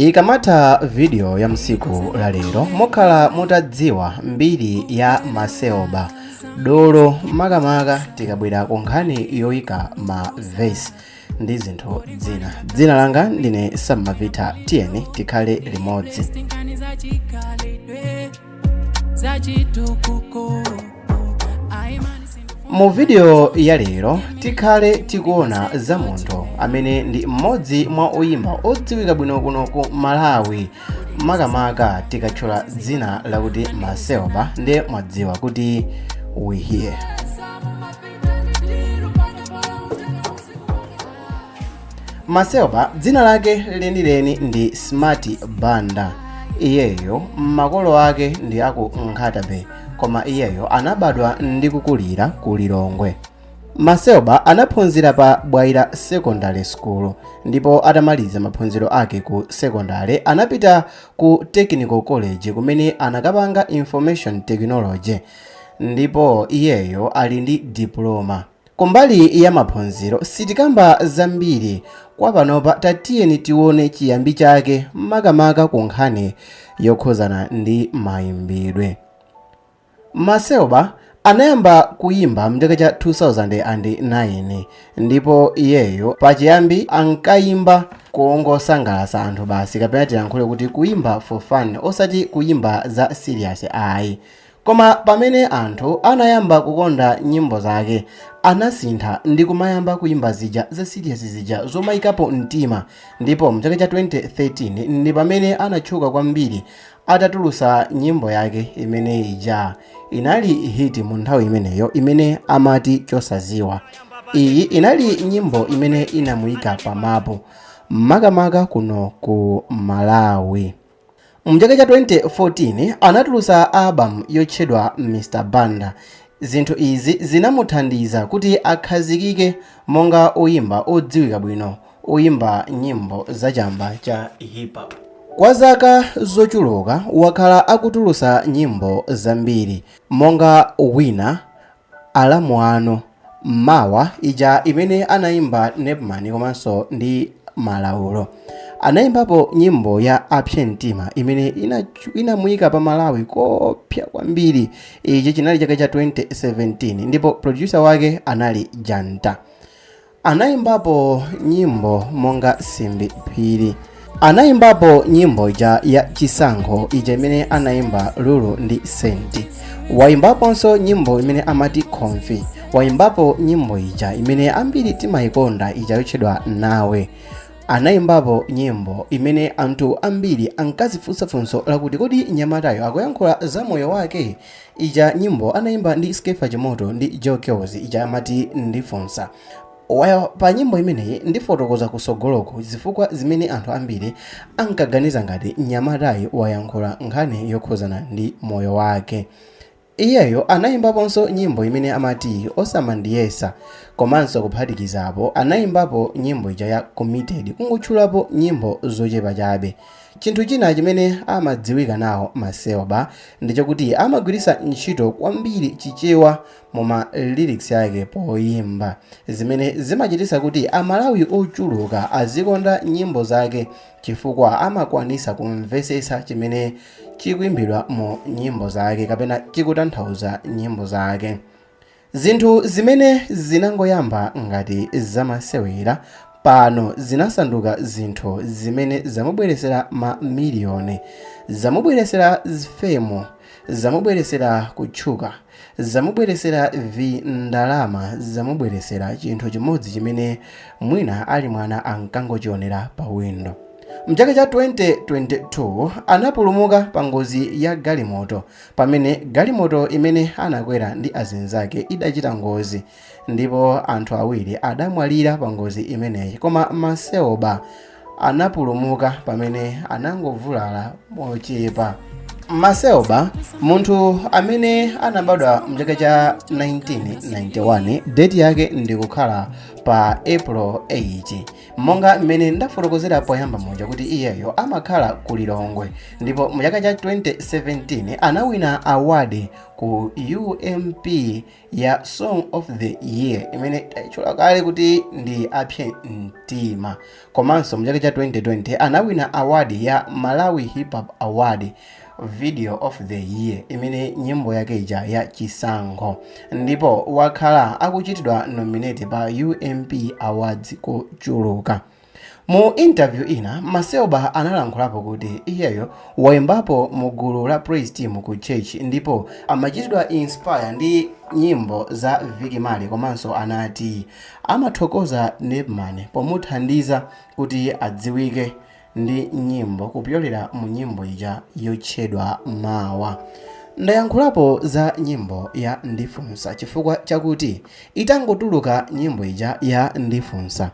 Ikamata video ya msiku la lero mokhala mutadziwa mbiri ya Maseoba dolo makamaka tikabwera ku nkhani yoyika ma verse ndi zinthu zina. Dzina langa ndine Samavita, tiyeni tikhale limodzi. Mu video ya lero tikhale tikuona za munthu amene ndi mmodzi mwa oyimba odziwika bwino kuno ku Malawi, makamaka tikatchula dzina lakuti Maseoba ndiye mwadziwa kuti we here. Maseoba dzina lake lenileni ndi Smart Banda. Iyeyo makolo ake ndi aku Nkhatabe, koma iyeyo anabadwa ndi kukulira ku Lilongwe. Maseoba anaphunzira pa Bwaira Secondary School, ndipo atamaliza maphunziro ake ku secondary anapita ku Technical College kumene anakapanga Information Technology, ndipo iyeyo ali ndi diploma. Kumbali ya maphunziro sitikamba zambiri kwa panopa, tatiyeni tione chiyambi chake makamaka ku nkhani yokhuzana ndi mayimbidwe. Maseoba anayamba kuyimba mchaka cha 2009, ndipo iyeyo pachiyambi ankayimba kungosangalatsa anthu basi, kapena tiyankhule kuti kuyimba for fun osati kuyimba za serious ayi. Koma pamene anthu anayamba kukonda nyimbo zake anasintha ndi kumayamba kuyimba zija za serious zija zomayikapo mtima, ndipo mchaka cha 2013 ndi pamene anatchuka kwambiri atatulutsa nyimbo yake imene ija inali hiti mu nthawi imeneyo, imene amati chosaziwa. Iyi inali nyimbo imene inamuyika pamapo makamaka kuno ku Malawi. Mchaka cha 2014 anatulutsa album yotchedwa Mr Banda. Zinthu izi zinamuthandiza kuti akhazikike monga oyimba odziwika bwino, oyimba nyimbo za chamba cha hip hop. Kwa zaka zochuluka wakhala akutulutsa nyimbo zambiri monga Wina, Alamu Ano, Mawa ija imene anayimba Nepman komanso ndi Malaulo. Anayimbapo nyimbo ya Apshe Mtima imene inamuyika pa Malawi kopya kwambiri. Ichi chinali chaka cha 2017, ndipo producer wake anali Janta. Anayimbapo nyimbo monga Simbi Phiri. Anayimbapo nyimbo ija ya Chisankho ija imene anayimba Lulu ndi Senti. Wayimbaponso nyimbo imene amati Konfi. Wayimbapo nyimbo ija imene ambiri timayikonda ija yotchedwa Nawe. Anayimbapo nyimbo imene anthu ambiri ankazifunsafunso lakuti kodi nyamatayo akuyankhula za moyo wake. Ija nyimbo anayimba ndi Skefa Chimoto ndi Jokeozi ija amati Ndifunsa. Pa nyimbo imeneyi ndifotokoza kusogoloko zifukwa zimene anthu ambiri ankaganiza ngati nyamatayo wayankhula nkhani yokhuzana ndi moyo wake. Iyeyo anayimbaponso nyimbo imene amati Osamandiyesa, komanso kuphatikizapo anayimbapo nyimbo ija ya Committed, kungotchulapo nyimbo zochepa chabe. Chinthu china chimene amadziwika nawo Maseoba ndichokuti amagwiritsa ntchito kwambiri chichewa moma lyrics yake poyimba, zimene zimachititsa kuti Amalawi ochuluka azikonda nyimbo zake chifukwa amakwanisa kumvetsetsa chimene chikuimbidwa mu nyimbo zake kapena chikutanthauza nyimbo zake. Zinthu zimene zinangoyamba ngati zamasewera pano zinasanduka zinthu zimene zamubweresera mamiliyoni, zamubweresera fame, zamubweresera kutchuka, zamubweresera ndalama, zamubweresera chinthu chimodzi chimene mwina ali mwana ankangochionera pa windo. Mchaka cha 2022 anapulumuka pa ngozi ya galimoto, pamene galimoto imene anakwera ndi azinzake idachita ngozi, ndipo anthu awiri adamwalira pa ngozi imeneyi, koma Maseoba anapulumuka pamene anangovulala mochepa. Maseoba munthu amene anabadwa mchaka cha 1991, date yake ndikukhala pa April 8. monga mmene ndafotokozera poyamba muja kuti iyeyo amakhala ku Lilongwe ndipo mu chaka cha 2017 anawina award ku UMP ya Song of the Year imene taichula kale kuti ndi apye mtima. Komanso mu chaka cha 2020 anawina award ya Malawi Hip Hop Award Video of the Year imene nyimbo yake ija ya Chisankho, ndipo wakhala akuchitidwa nominate pa UMP Awards kuchuluka. Mu interview ina Maseoba analankhulapo kuti iyeyo wayimbapo mu gulu la praise team ku church ndipo amachitidwa inspire ndi nyimbo za Vicky Mali, komanso anati amathokoza Nepman pomuthandiza kuti adziwike ndi nyimbo kupyolera mu nyimbo ija yotchedwa Mawa. Ndayankhulapo za nyimbo ya Ndifunsa chifukwa chakuti itangotuluka nyimbo ija ya Ndifunsa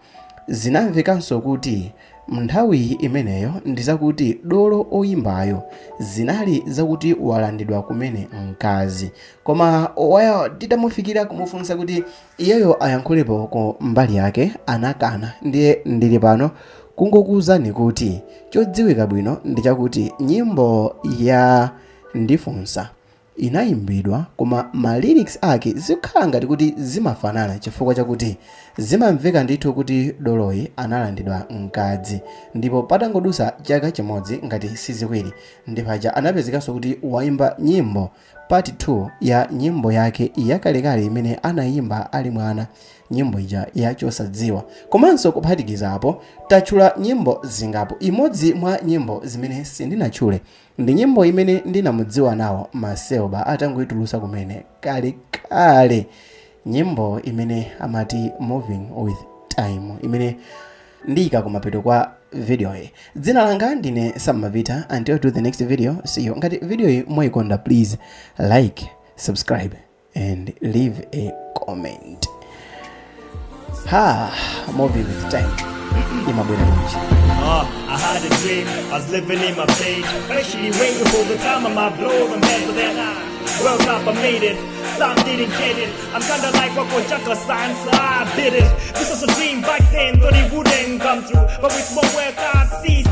zinamvekanso kuti nthawi imeneyo ndizakuti dolo oyimbayo zinali zakuti walandidwa kumene mkazi, koma waya titamufikira kumufunsa kuti iyeyo ayankhulepo ku mbali yake anakana. Ndiye ndili pano kungokuwuzani kuti chodziwika bwino ndi chakuti nyimbo ya Ndifunsa inayimbidwa koma ma lyrics ake zikhala ngati kuti zimafanana chifukwa chakuti zimamveka ndithu kuti doloyi analandidwa mkazi, ndipo patangodusa chaka chimodzi ngati siziwiri ndipaja anapezekanso kuti wayimba nyimbo part 2 ya nyimbo yake yakalekale imene anayimba ali mwana, nyimbo ija ya Chosadziwa. Komanso kuphatikizapo tachula nyimbo zingapo. Imodzi mwa nyimbo zimene sindinachule ndi nyimbo imene ndinamudziwa nawo Maseoba atangoitulusa kumene kale, nyimbo imene amati Moving with Time imene ndika kumapeto kwa video hii. Dzina langa ndine Sam Mavita. Until to the next video, see you. Ngati video hii mwayikonda, please like, subscribe and leave a comment. Moving with Time. I had a dream, I was living in my pain, patiently waiting for the time of my blow and head, but then well up I made it, some didn't get it. I'm kinda like Rocco Chaka sign, so I did it. This was a dream back then, thought it wouldn't come true, but with more work I see